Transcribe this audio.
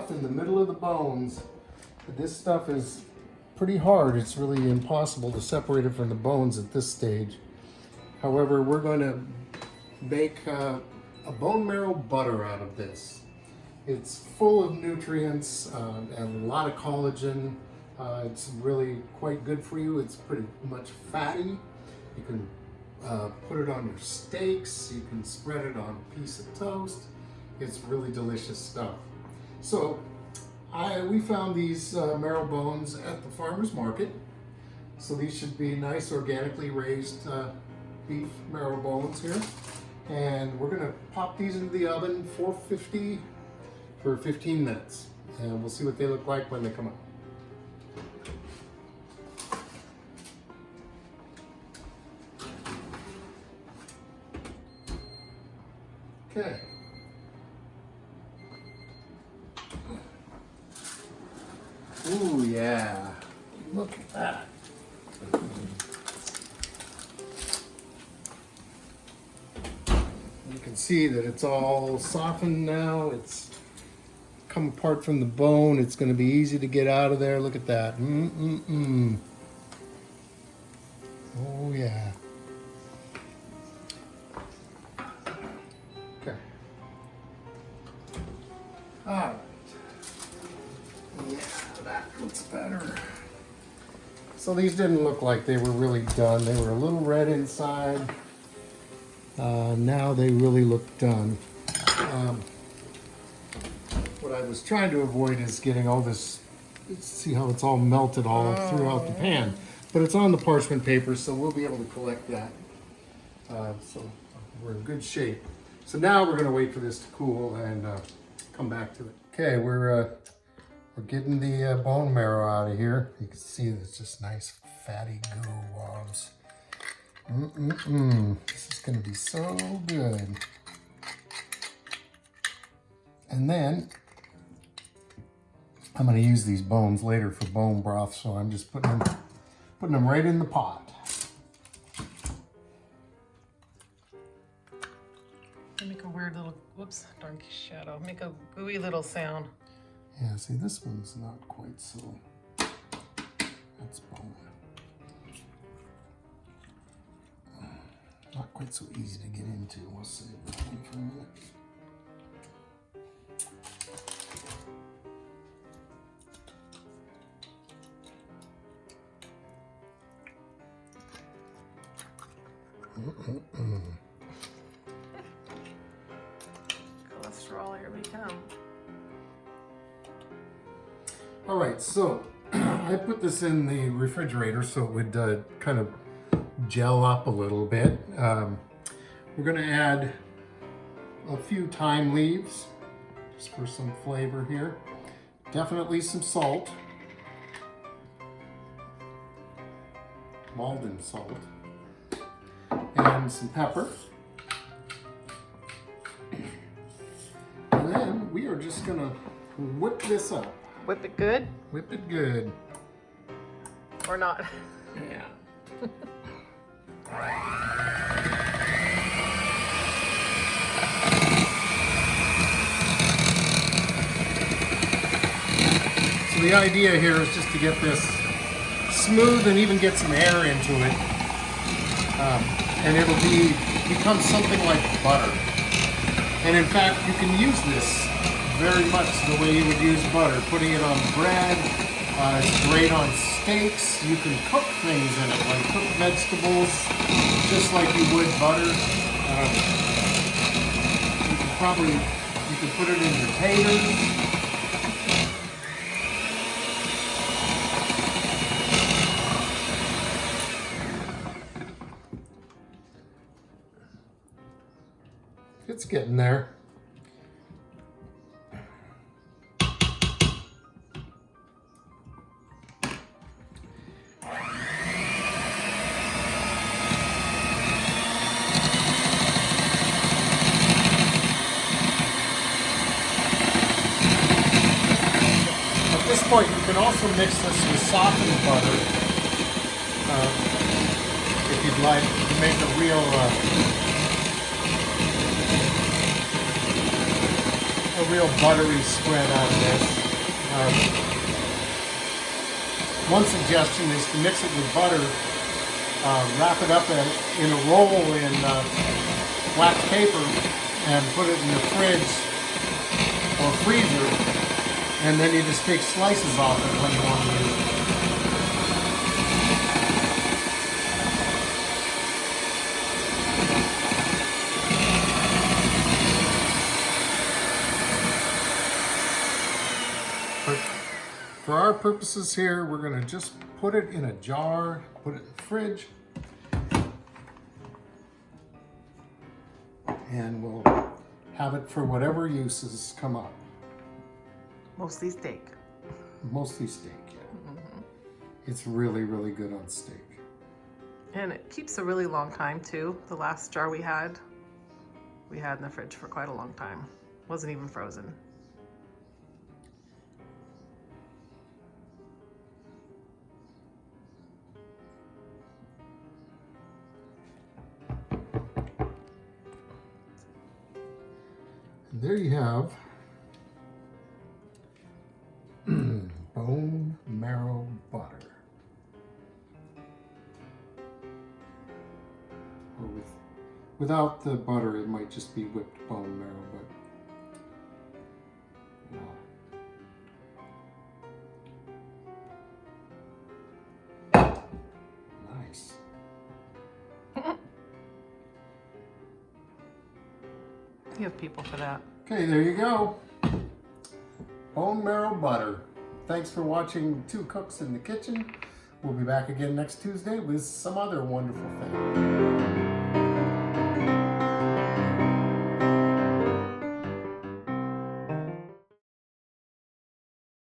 stuff in the middle of the bones. This stuff is pretty hard. It's really impossible to separate it from the bones at this stage. However, we're going to make a bone marrow butter out of this. It's full of nutrients and a lot of collagen. It's really quite good for you. It's pretty much fatty. You can put it on your steaks. You can spread it on a piece of toast. It's really delicious stuff. So we found these marrow bones at the farmer's market. So these should be nice organically raised beef marrow bones here. And we're gonna pop these into the oven, 450 for 15 minutes. And we'll see what they look like when they come out. Okay. Ooh, yeah. Look at that. You can see that it's all softened now. It's come apart from the bone. It's going to be easy to get out of there. Look at that. Oh, yeah. Okay. All right. Yeah, that looks better. So these didn't look like they were really done. They were a little red inside. Now they really look done. What I was trying to avoid is getting all this, see how it's all melted all throughout the pan. But it's on the parchment paper, so we'll be able to collect that. So we're in good shape. So now we're gonna wait for this to cool and come back to it. Okay, we're getting the bone marrow out of here. You can see it's just nice fatty goo wads. This is gonna be so good. And then I'm gonna use these bones later for bone broth, so I'm just putting them right in the pot. Make a weird little, whoops, darn shadow. Make a gooey little sound. Yeah, see, this one's not quite so, that's bone. Not quite so easy to get into. We'll save that one for a minute. Cholesterol, here we come. All right, so I put this in the refrigerator so it would kind of gel up a little bit. We're going to add a few thyme leaves just for some flavor here. Definitely some salt, Malden salt, and some pepper. And then we are just going to whip this up. Whip it good? Whip it good. Or not? Yeah. So the idea here is just to get this smooth and even get some air into it. And it'll become something like butter. And in fact, you can use this very much the way you would use butter, putting it on bread. It's great on steaks. You can cook things in it, like cook vegetables, just like you would butter. You can put it in your taters. It's getting there. At this point, you can also mix this with softened butter if you'd like to make a real a real buttery spread out of this. One suggestion is to mix it with butter, wrap it up in a roll in wax paper, and put it in the fridge or freezer, and then you just take slices off it when you want to use it. For our purposes here, we're going to just put it in a jar, put it in the fridge, and we'll have it for whatever uses come up. Mostly steak. Mostly steak, yeah. Mm-hmm. It's really, really good on steak. And it keeps a really long time too. The last jar we had in the fridge for quite a long time. Wasn't even frozen. And there you have bone marrow butter. Or without the butter, it might just be whipped bone marrow, but nice. You have people for that. Okay, there you go. Bone marrow butter. Thanks for watching Two Cooks in the Kitchen. We'll be back again next Tuesday with some other wonderful thing.